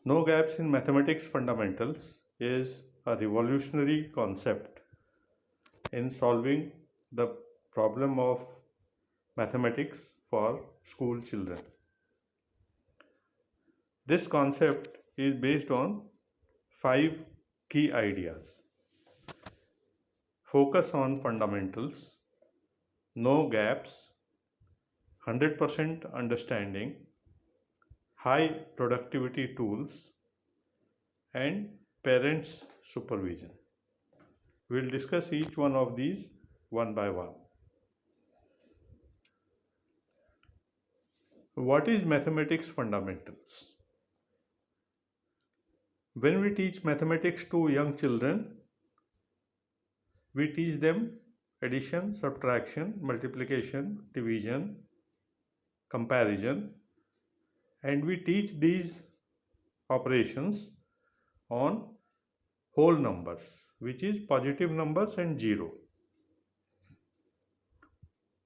No gaps in mathematics fundamentals is a revolutionary concept in solving the problem of mathematics for school children. This concept is based on 5 key ideas. Focus on fundamentals, no gaps, 100% understanding, high productivity tools, and parents' supervision. We'll discuss each one of these one by one. What is mathematics fundamentals? When we teach mathematics to young children, we teach them addition, subtraction, multiplication, division, comparison, and we teach these operations on whole numbers, which is positive numbers and zero.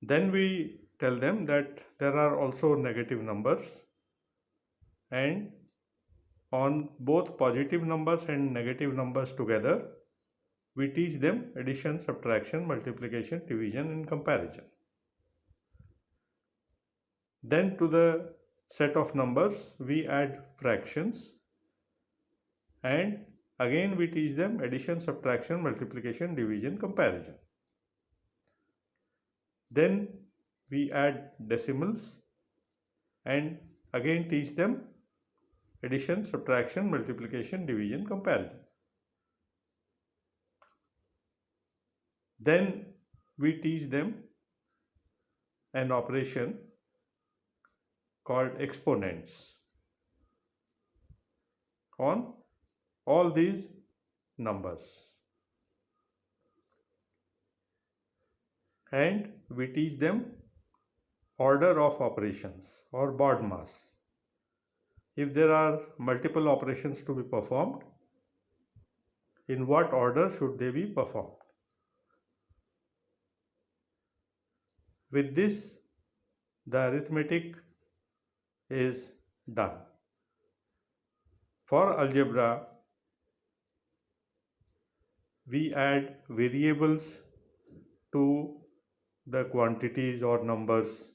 Then we tell them that there are also negative numbers, and on both positive numbers and negative numbers together, we teach them addition, subtraction, multiplication, division, and comparison. Then to the set of numbers, we add fractions, and again we teach them addition, subtraction, multiplication, division, comparison. Then we add decimals and again teach them addition, subtraction, multiplication, division, comparison. Then we teach them an operation called exponents on all these numbers. And we teach them order of operations or BODMAS. If there are multiple operations to be performed, in what order should they be performed? With this, the arithmetic is done. For algebra, we add variables to the quantities or numbers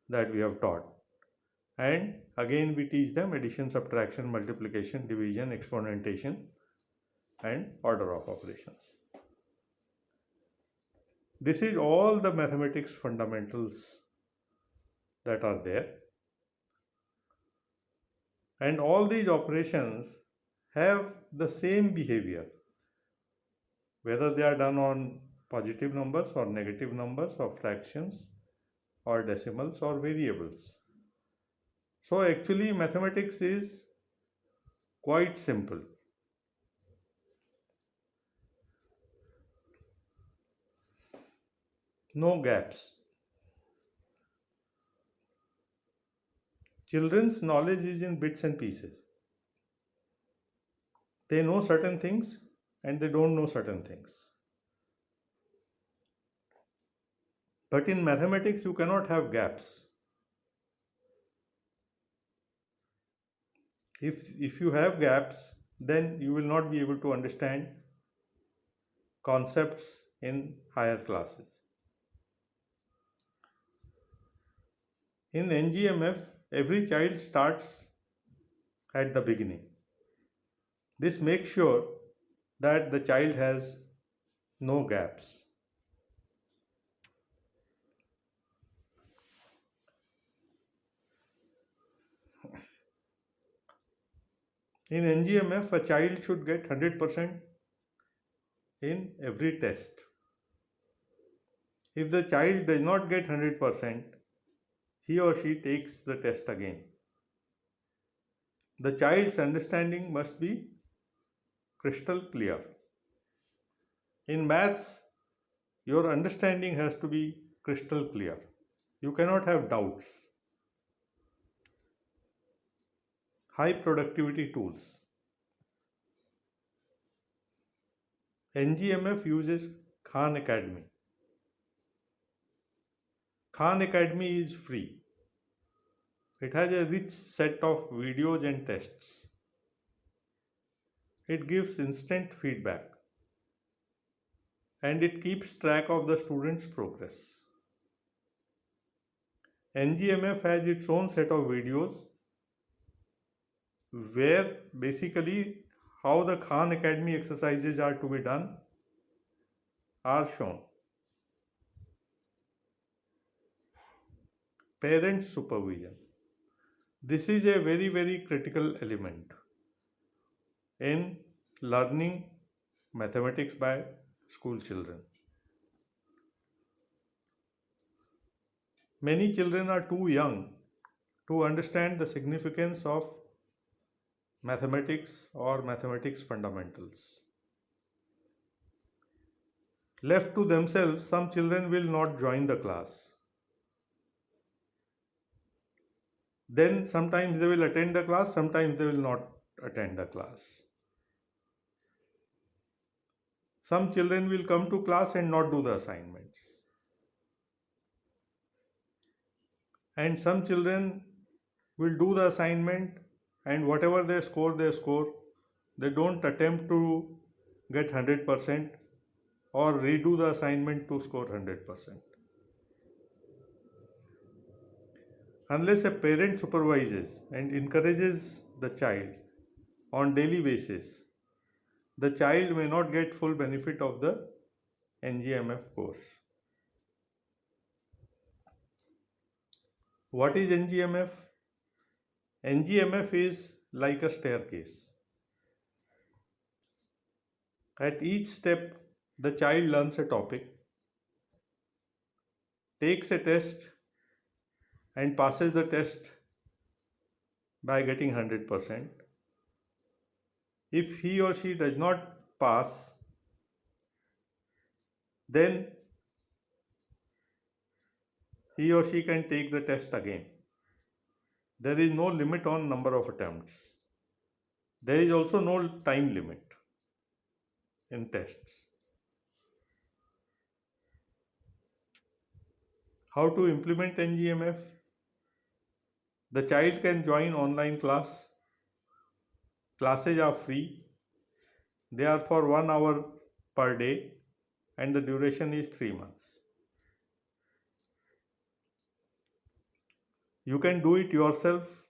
that we have taught. And again we teach them addition, subtraction, multiplication, division, exponentation, and order of operations. This is all the mathematics fundamentals that are there. And all these operations have the same behavior, whether they are done on positive numbers or negative numbers or fractions or decimals or variables. So actually mathematics is quite simple. No gaps. Children's knowledge is in bits and pieces. They know certain things and they don't know certain things. But in mathematics, you cannot have gaps. If you have gaps, then you will not be able to understand concepts in higher classes. In NGMF, every child starts at the beginning. This makes sure that the child has no gaps. In NGMF, a child should get 100% in every test. If the child does not get 100%, he or she takes the test again. The child's understanding must be crystal clear. In maths, your understanding has to be crystal clear. You cannot have doubts. High productivity tools. NGMF uses Khan Academy. Khan Academy is free. It has a rich set of videos and tests. it gives instant feedback, and it keeps track of the student's progress. NGMF has its own set of videos where basically how the Khan Academy exercises are to be done are shown. Parent supervision. This is a very, very critical element in learning mathematics by school children. Many children are too young to understand the significance of mathematics or mathematics fundamentals. Left to themselves, some children will not join the class. Then sometimes they will attend the class, sometimes they will not attend the class. Some children will come to class and not do the assignments. And some children will do the assignment, and whatever they score, they score. They don't attempt to get 100% or redo the assignment to score 100%. Unless a parent supervises and encourages the child on daily basis, the child may not get full benefit of the NGMF course. What is NGMF? NGMF is like a staircase. At each step, the child learns a topic, takes a test, and passes the test by getting 100%. If he or she does not pass, then he or she can take the test again. There is no limit on number of attempts. There is also no time limit in tests. How to implement NGMF? The child can join online class. Classes are free. They are for 1 hour per day and the duration is 3 months. You can do it yourself.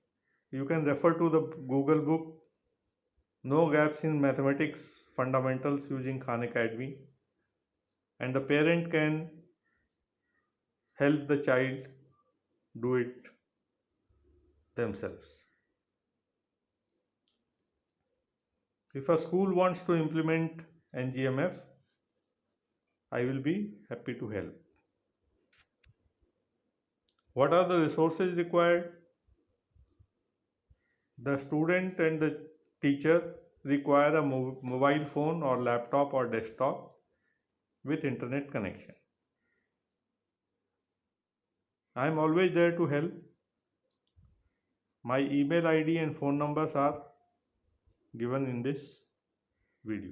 You can refer to the Google book, No Gaps in Mathematics Fundamentals using Khan Academy, and the parent can help the child do it themselves. If a school wants to implement NGMF, I will be happy to help. What are the resources required? The student and the teacher require a mobile phone or laptop or desktop with internet connection. I am always there to help. My email ID and phone numbers are given in this video.